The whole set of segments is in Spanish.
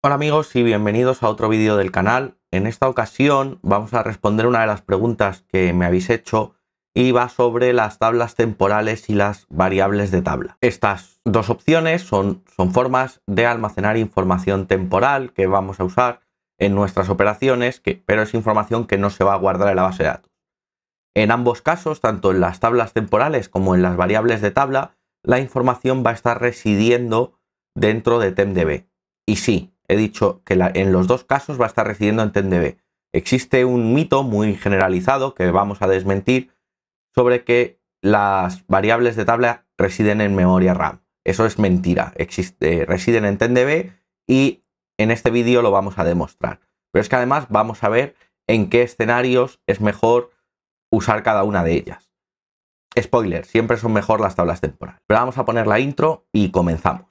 Hola amigos y bienvenidos a otro vídeo del canal. En esta ocasión vamos a responder una de las preguntas que me habéis hecho y va sobre las tablas temporales y las variables de tabla. Estas dos opciones son formas de almacenar información temporal que vamos a usar en nuestras operaciones, pero es información que no se va a guardar en la base de datos. En ambos casos, tanto en las tablas temporales como en las variables de tabla, la información va a estar residiendo dentro de TempDB. Y sí, he dicho que en los dos casos va a estar residiendo en TempDB. Existe un mito muy generalizado que vamos a desmentir sobre que las variables de tabla residen en memoria RAM. Eso es mentira. Residen en TempDB y en este vídeo lo vamos a demostrar. Pero es que además vamos a ver en qué escenarios es mejor usar cada una de ellas. Spoiler, siempre son mejor las tablas temporales. Pero vamos a poner la intro y comenzamos.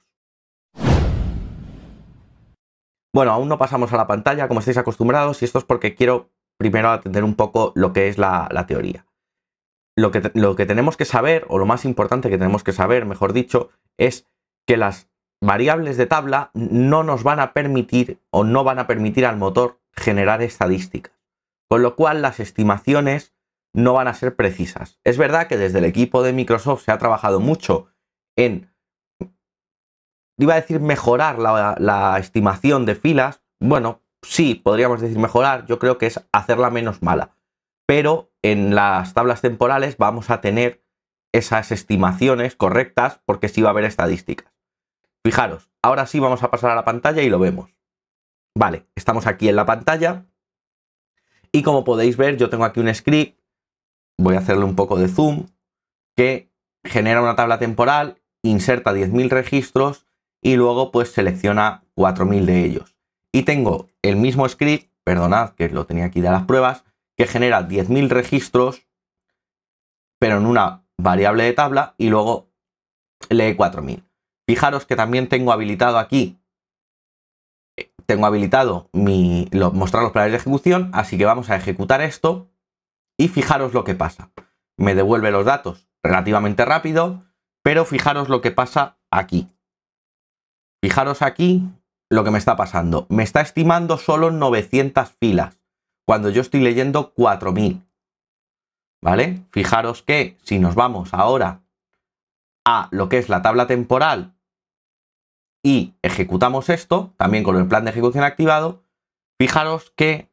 Bueno, aún no pasamos a la pantalla como estáis acostumbrados y esto es porque quiero primero atender un poco lo que es la teoría. Lo que tenemos que saber, o lo más importante que tenemos que saber, mejor dicho, es que las variables de tabla no nos van a permitir o no van a permitir al motor generar estadísticas. Con lo cual las estimaciones no van a ser precisas. Es verdad que desde el equipo de Microsoft se ha trabajado mucho en, iba a decir mejorar la estimación de filas. Bueno, sí, podríamos decir mejorar, yo creo que es hacerla menos mala. Pero en las tablas temporales vamos a tener esas estimaciones correctas porque sí va a haber estadísticas. Fijaros, ahora sí vamos a pasar a la pantalla y lo vemos. Vale, estamos aquí en la pantalla y como podéis ver yo tengo aquí un script, voy a hacerle un poco de zoom, que genera una tabla temporal, inserta 10.000 registros y luego pues selecciona 4.000 de ellos. Y tengo el mismo script, perdonad que lo tenía aquí de las pruebas, que genera 10.000 registros, pero en una variable de tabla y luego lee 4.000. Fijaros que también tengo habilitado aquí, mostrar los planes de ejecución, así que vamos a ejecutar esto y fijaros lo que pasa. Me devuelve los datos relativamente rápido, pero fijaros lo que pasa aquí. Fijaros aquí lo que me está pasando. Me está estimando solo 900 filas, cuando yo estoy leyendo 4.000. ¿Vale? Fijaros que si nos vamos ahora a lo que es la tabla temporal y ejecutamos esto, también con el plan de ejecución activado, fijaros que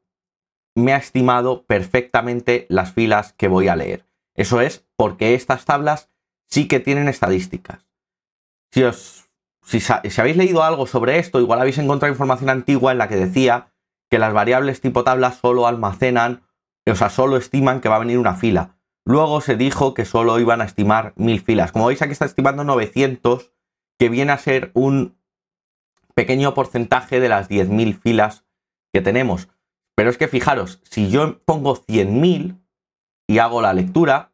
me ha estimado perfectamente las filas que voy a leer. Eso es porque estas tablas sí que tienen estadísticas. Si habéis leído algo sobre esto, igual habéis encontrado información antigua en la que decía que las variables tipo tabla solo almacenan, o sea, solo estiman que va a venir una fila. Luego se dijo que solo iban a estimar 1.000 filas. Como veis aquí está estimando 900, que viene a ser un pequeño porcentaje de las 10.000 filas que tenemos. Pero es que fijaros, si yo pongo 100.000 y hago la lectura,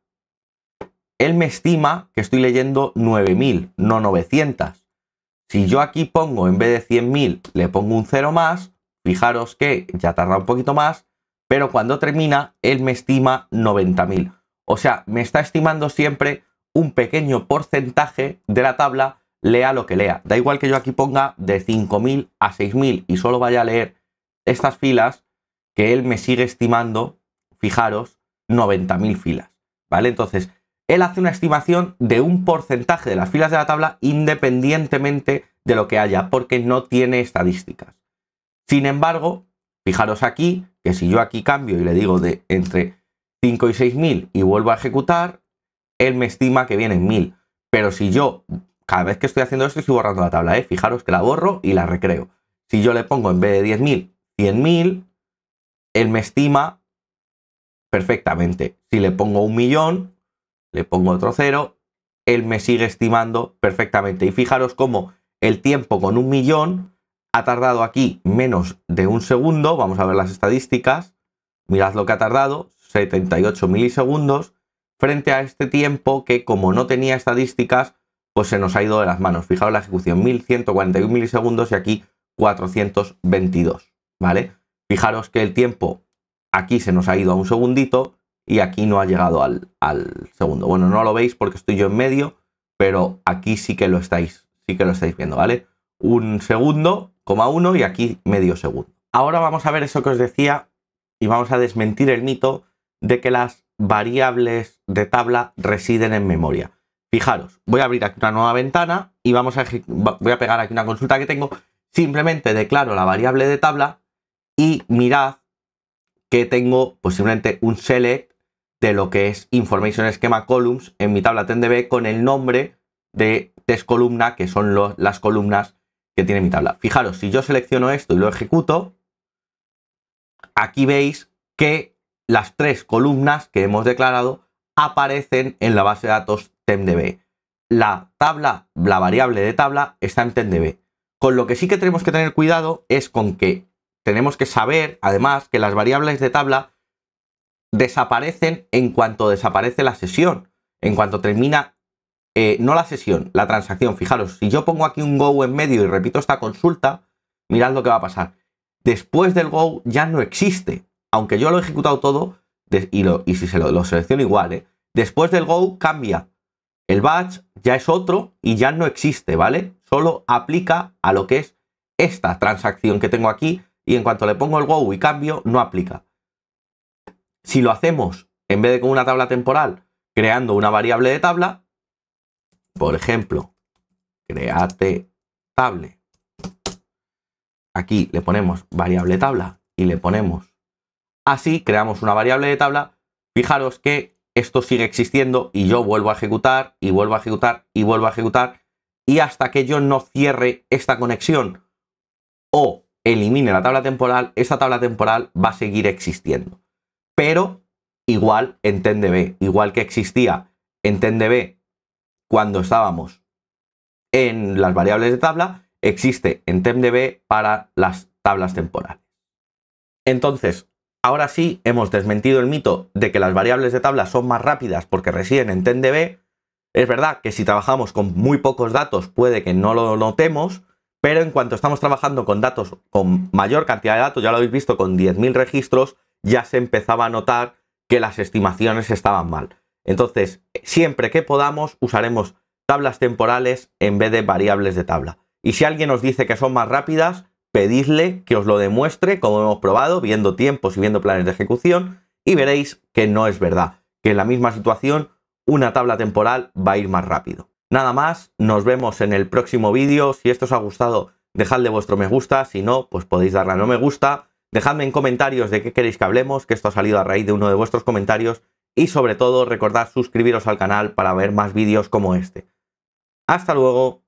él me estima que estoy leyendo 9.000, no 900. Si yo aquí pongo, en vez de 100.000, le pongo un 0 más, fijaros que ya tarda un poquito más, pero cuando termina, él me estima 90.000. O sea, me está estimando siempre un pequeño porcentaje de la tabla, lea lo que lea. Da igual que yo aquí ponga de 5.000 a 6.000 y solo vaya a leer estas filas, que él me sigue estimando, fijaros, 90.000 filas. ¿Vale? Entonces, él hace una estimación de un porcentaje de las filas de la tabla independientemente de lo que haya, porque no tiene estadísticas. Sin embargo, fijaros aquí, que si yo aquí cambio y le digo de entre 5 y 6.000 y vuelvo a ejecutar, él me estima que vienen 1.000. Pero si yo, cada vez que estoy haciendo esto, estoy borrando la tabla, ¿eh? Fijaros que la borro y la recreo. Si yo le pongo en vez de 10.000, 100.000, él me estima perfectamente. Si le pongo 1.000.000, le pongo otro 0, él me sigue estimando perfectamente. Y fijaros cómo el tiempo con 1.000.000 ha tardado aquí menos de un segundo. Vamos a ver las estadísticas. Mirad lo que ha tardado, 78 milisegundos, frente a este tiempo que, como no tenía estadísticas, pues se nos ha ido de las manos. Fijaros la ejecución, 1.141 milisegundos y aquí 422, ¿vale? Fijaros que el tiempo aquí se nos ha ido a un segundito y aquí no ha llegado al segundo. Bueno, no lo veis porque estoy yo en medio, pero aquí sí que lo estáis viendo, ¿vale? Un segundo 0,1 y aquí medio segundo. Ahora vamos a ver eso que os decía y vamos a desmentir el mito de que las variables de tabla residen en memoria. Fijaros, voy a abrir aquí una nueva ventana y voy a pegar aquí una consulta que tengo. Simplemente declaro la variable de tabla y mirad que tengo pues simplemente un select de lo que es Information Schema Columns en mi tabla TenDB con el nombre de test columna, que son las columnas que tiene mi tabla. Fijaros, si yo selecciono esto y lo ejecuto, aquí veis que las 3 columnas que hemos declarado aparecen en la base de datos TemDB. La variable de tabla está en TemDB. Con lo que sí que tenemos que tener cuidado es con que tenemos que saber, además, que las variables de tabla desaparecen en cuanto desaparece la sesión. En cuanto termina, no la sesión, la transacción. Fijaros, si yo pongo aquí un go en medio y repito esta consulta, mirad lo que va a pasar. Después del go ya no existe. Aunque yo lo he ejecutado todo, y si lo selecciono igual, después del go cambia. El batch ya es otro y ya no existe, ¿vale? Solo aplica a lo que es esta transacción que tengo aquí y en cuanto le pongo el go y cambio, no aplica. Si lo hacemos, en vez de con una tabla temporal, creando una variable de tabla, por ejemplo, create table. Aquí le ponemos variable tabla y le ponemos así, creamos una variable de tabla. Fijaros que esto sigue existiendo y yo vuelvo a ejecutar y vuelvo a ejecutar y vuelvo a ejecutar y hasta que yo no cierre esta conexión o elimine la tabla temporal, esta tabla temporal va a seguir existiendo. Pero igual en TenDB, igual que existía en TenDB cuando estábamos en las variables de tabla, existe en TemDB para las tablas temporales. Entonces, ahora sí hemos desmentido el mito de que las variables de tabla son más rápidas porque residen en TenDB. Es verdad que si trabajamos con muy pocos datos puede que no lo notemos, pero en cuanto estamos trabajando con datos con mayor cantidad de datos, ya lo habéis visto con 10.000 registros, ya se empezaba a notar que las estimaciones estaban mal. Entonces, siempre que podamos usaremos tablas temporales en vez de variables de tabla. Y si alguien os dice que son más rápidas, pedidle que os lo demuestre, como hemos probado, viendo tiempos y viendo planes de ejecución, y veréis que no es verdad, que en la misma situación una tabla temporal va a ir más rápido. Nada más, nos vemos en el próximo vídeo. Si esto os ha gustado, dejadle vuestro me gusta, si no, pues podéis darle a no me gusta. Dejadme en comentarios de qué queréis que hablemos, que esto ha salido a raíz de uno de vuestros comentarios, y sobre todo recordad suscribiros al canal para ver más vídeos como este. ¡Hasta luego!